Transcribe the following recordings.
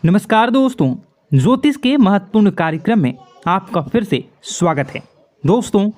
नमस्कार दोस्तों, ज्योतिष के महत्वपूर्ण कार्यक्रम में आपका फिर से स्वागत है। दोस्तों,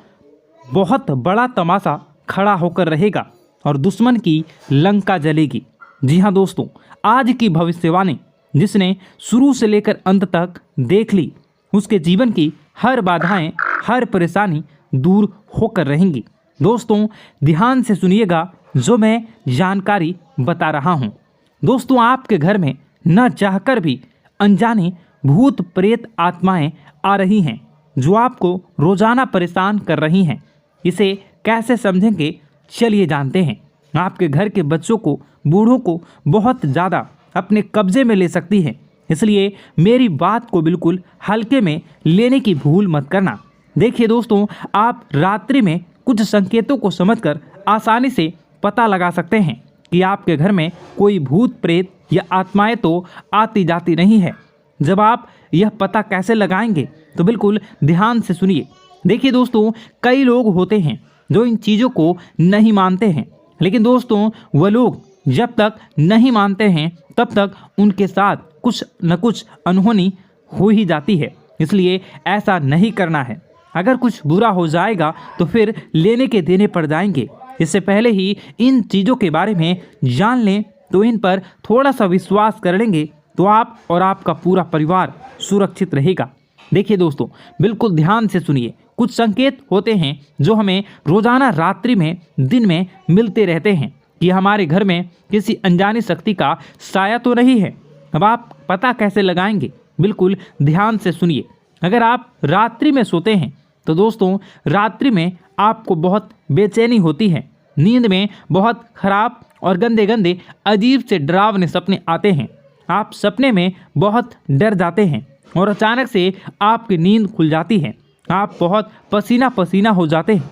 बहुत बड़ा तमाशा खड़ा होकर रहेगा और दुश्मन की लंका जलेगी। जी हाँ दोस्तों, आज की भविष्यवाणी जिसने शुरू से लेकर अंत तक देख ली, उसके जीवन की हर बाधाएं, हर परेशानी दूर होकर रहेंगी। दोस्तों, ध्यान से सुनिएगा जो मैं जानकारी बता रहा हूँ। दोस्तों, आपके घर में न चाहकर भी अनजाने भूत प्रेत आत्माएं आ रही हैं जो आपको रोजाना परेशान कर रही हैं। इसे कैसे समझेंगे, चलिए जानते हैं। आपके घर के बच्चों को, बूढ़ों को बहुत ज़्यादा अपने कब्जे में ले सकती है, इसलिए मेरी बात को बिल्कुल हल्के में लेने की भूल मत करना। देखिए दोस्तों, आप रात्रि में कुछ संकेतों को समझकर आसानी से पता लगा सकते हैं कि आपके घर में कोई भूत प्रेत या आत्माएं तो आती जाती नहीं है। जब आप यह पता कैसे लगाएंगे तो बिल्कुल ध्यान से सुनिए। देखिए दोस्तों, कई लोग होते हैं जो इन चीज़ों को नहीं मानते हैं, लेकिन दोस्तों वह लोग जब तक नहीं मानते हैं तब तक उनके साथ कुछ न कुछ अनहोनी हो ही जाती है। इसलिए ऐसा नहीं करना है। अगर कुछ बुरा हो जाएगा तो फिर लेने के देने पड़ जाएंगे। इससे पहले ही इन चीज़ों के बारे में जान लें तो इन पर थोड़ा सा विश्वास कर लेंगे तो आप और आपका पूरा परिवार सुरक्षित रहेगा। देखिए दोस्तों, बिल्कुल ध्यान से सुनिए। कुछ संकेत होते हैं जो हमें रोजाना रात्रि में, दिन में मिलते रहते हैं कि हमारे घर में किसी अनजानी शक्ति का साया तो नहीं है। अब आप पता कैसे लगाएंगे, बिल्कुल ध्यान से सुनिए। अगर आप रात्रि में सोते हैं तो दोस्तों रात्रि में आपको बहुत बेचैनी होती है। नींद में बहुत खराब और गंदे गंदे अजीब से डरावने सपने आते हैं। आप सपने में बहुत डर जाते हैं और अचानक से आपकी नींद खुल जाती है। आप बहुत पसीना पसीना हो जाते हैं।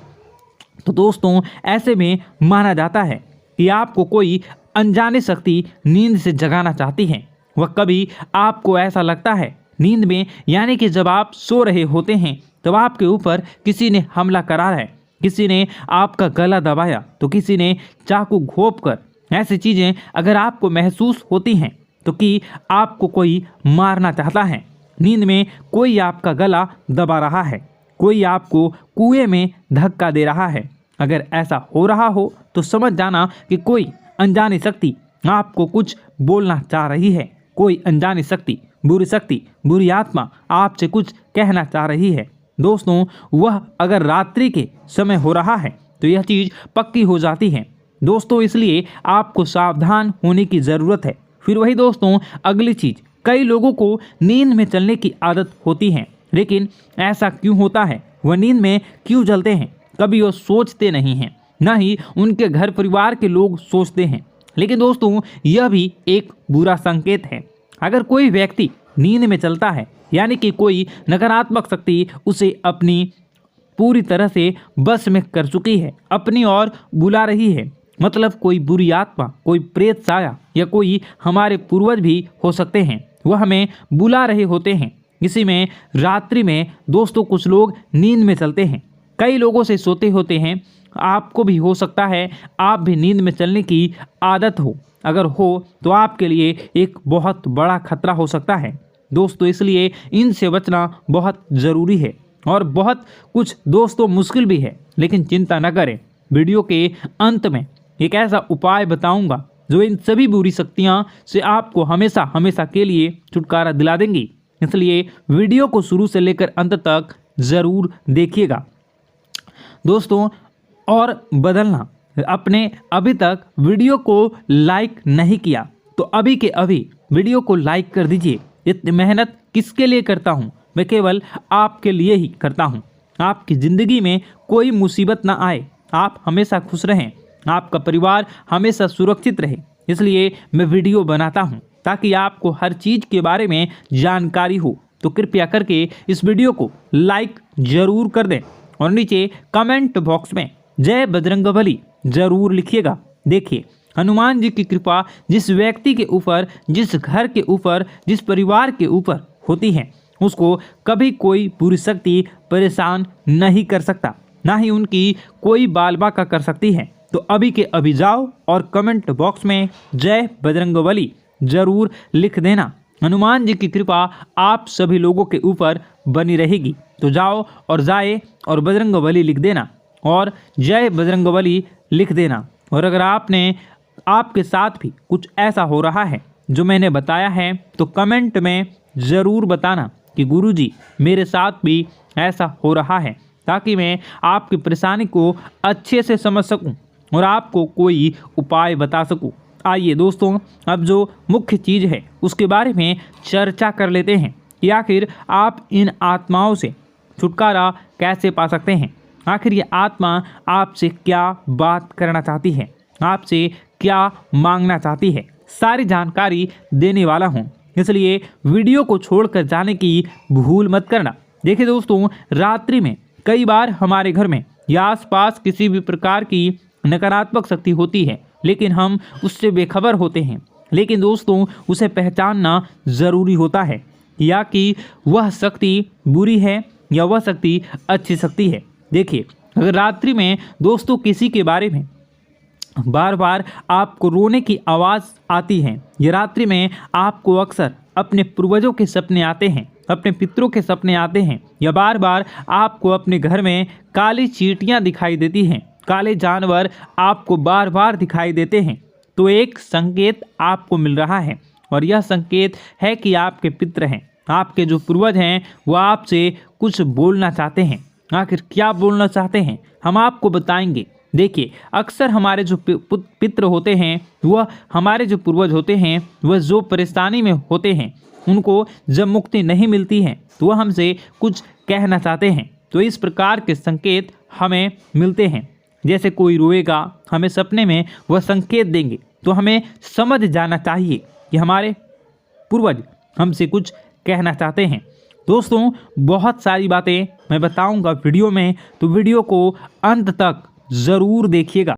तो दोस्तों ऐसे में माना जाता है कि आपको कोई अनजानी शक्ति नींद से जगाना चाहती है। वह कभी आपको ऐसा लगता है नींद में, यानी कि जब आप सो रहे होते हैं तब आपके ऊपर किसी ने हमला करा है, किसी ने आपका गला दबाया तो किसी ने चाकू घोंप कर। ऐसी चीज़ें अगर आपको महसूस होती हैं तो कि आपको कोई मारना चाहता है। नींद में कोई आपका गला दबा रहा है, कोई आपको कुएं में धक्का दे रहा है। अगर ऐसा हो रहा हो तो समझ जाना कि कोई अनजानी शक्ति आपको कुछ बोलना चाह रही है। कोई अनजानी शक्ति, बुरी आत्मा आपसे कुछ कहना चाह रही है। दोस्तों, वह अगर रात्रि के समय हो रहा है तो यह चीज़ पक्की हो जाती है। दोस्तों, इसलिए आपको सावधान होने की ज़रूरत है। फिर वही दोस्तों, अगली चीज़, कई लोगों को नींद में चलने की आदत होती है, लेकिन ऐसा क्यों होता है, वह नींद में क्यों चलते हैं, कभी वो सोचते नहीं हैं, ना ही उनके घर परिवार के लोग सोचते हैं। लेकिन दोस्तों यह भी एक बुरा संकेत है। अगर कोई व्यक्ति नींद में चलता है, यानी कि कोई नकारात्मक शक्ति उसे अपनी पूरी तरह से बस में कर चुकी है, अपनी ओर बुला रही है। मतलब कोई बुरी आत्मा, कोई प्रेत साया या कोई हमारे पूर्वज भी हो सकते हैं, वह हमें बुला रहे होते हैं। इसी में रात्रि में दोस्तों कुछ लोग नींद में चलते हैं, कई लोगों से सोते होते हैं। आपको भी हो सकता है आप भी नींद में चलने की आदत हो। अगर हो तो आपके लिए एक बहुत बड़ा खतरा हो सकता है दोस्तों। इसलिए इनसे बचना बहुत ज़रूरी है और बहुत कुछ दोस्तों मुश्किल भी है, लेकिन चिंता न करें। वीडियो के अंत में एक ऐसा उपाय बताऊंगा जो इन सभी बुरी शक्तियां से आपको हमेशा हमेशा के लिए छुटकारा दिला देंगी। इसलिए वीडियो को शुरू से लेकर अंत तक ज़रूर देखिएगा दोस्तों। और बदलना, अपने अभी तक वीडियो को लाइक नहीं किया तो अभी के अभी वीडियो को लाइक कर दीजिए। इतनी मेहनत किसके लिए करता हूँ, मैं केवल आपके लिए ही करता हूँ। आपकी ज़िंदगी में कोई मुसीबत ना आए, आप हमेशा खुश रहें, आपका परिवार हमेशा सुरक्षित रहे। इसलिए मैं वीडियो बनाता हूँ ताकि आपको हर चीज़ के बारे में जानकारी हो। तो कृपया करके इस वीडियो को लाइक ज़रूर कर दें और नीचे कमेंट बॉक्स में जय बजरंगबली ज़रूर लिखिएगा। देखिए, हनुमान जी की कृपा जिस व्यक्ति के ऊपर, जिस घर के ऊपर, जिस परिवार के ऊपर होती है, उसको कभी कोई बुरी शक्ति परेशान नहीं कर सकता, ना ही उनकी कोई बाल बाका कर सकती है। तो अभी के अभी जाओ और कमेंट बॉक्स में जय बजरंगबली ज़रूर लिख देना। हनुमान जी की कृपा आप सभी लोगों के ऊपर बनी रहेगी। तो जाओ और जाए और बजरंगबली लिख देना और जय बजरंगबली लिख देना। और अगर आपके साथ भी कुछ ऐसा हो रहा है जो मैंने बताया है तो कमेंट में ज़रूर बताना कि गुरुजी मेरे साथ भी ऐसा हो रहा है, ताकि मैं आपकी परेशानी को अच्छे से समझ सकूं और आपको कोई उपाय बता सकूं। आइए दोस्तों, अब जो मुख्य चीज़ है उसके बारे में चर्चा कर लेते हैं कि आखिर आप इन आत्माओं से छुटकारा कैसे पा सकते हैं। आखिर ये आत्मा आपसे क्या बात करना चाहती है, आपसे क्या मांगना चाहती है, सारी जानकारी देने वाला हूँ, इसलिए वीडियो को छोड़कर जाने की भूल मत करना। देखिए दोस्तों, रात्रि में कई बार हमारे घर में या आसपास किसी भी प्रकार की नकारात्मक शक्ति होती है, लेकिन हम उससे बेखबर होते हैं। लेकिन दोस्तों, उसे पहचानना ज़रूरी होता है या कि वह शक्ति बुरी है या वह शक्ति अच्छी शक्ति है। देखिए, अगर रात्रि में दोस्तों किसी के बारे में बार बार आपको रोने की आवाज़ आती है या रात्रि में आपको अक्सर अपने पूर्वजों के सपने आते हैं, अपने पितरों के सपने आते हैं, या बार बार आपको अपने घर में काली चींटियां दिखाई देती हैं, काले जानवर आपको बार बार दिखाई देते हैं, तो एक संकेत आपको मिल रहा है। और यह संकेत है कि आपके पितर हैं, आपके जो पूर्वज हैं, वह आपसे कुछ बोलना चाहते हैं। आखिर क्या बोलना चाहते हैं हम आपको बताएंगे। देखिए, अक्सर हमारे जो पितर होते हैं, वह हमारे जो पूर्वज होते हैं, वह जो परेशानी में होते हैं, उनको जब मुक्ति नहीं मिलती है तो वह हमसे कुछ कहना चाहते हैं। तो इस प्रकार के संकेत हमें मिलते हैं। जैसे कोई रोएगा, हमें सपने में वह संकेत देंगे, तो हमें समझ जाना चाहिए कि हमारे पूर्वज हमसे कुछ कहना चाहते हैं। दोस्तों, बहुत सारी बातें मैं बताऊंगा वीडियो में, तो वीडियो को अंत तक ज़रूर देखिएगा।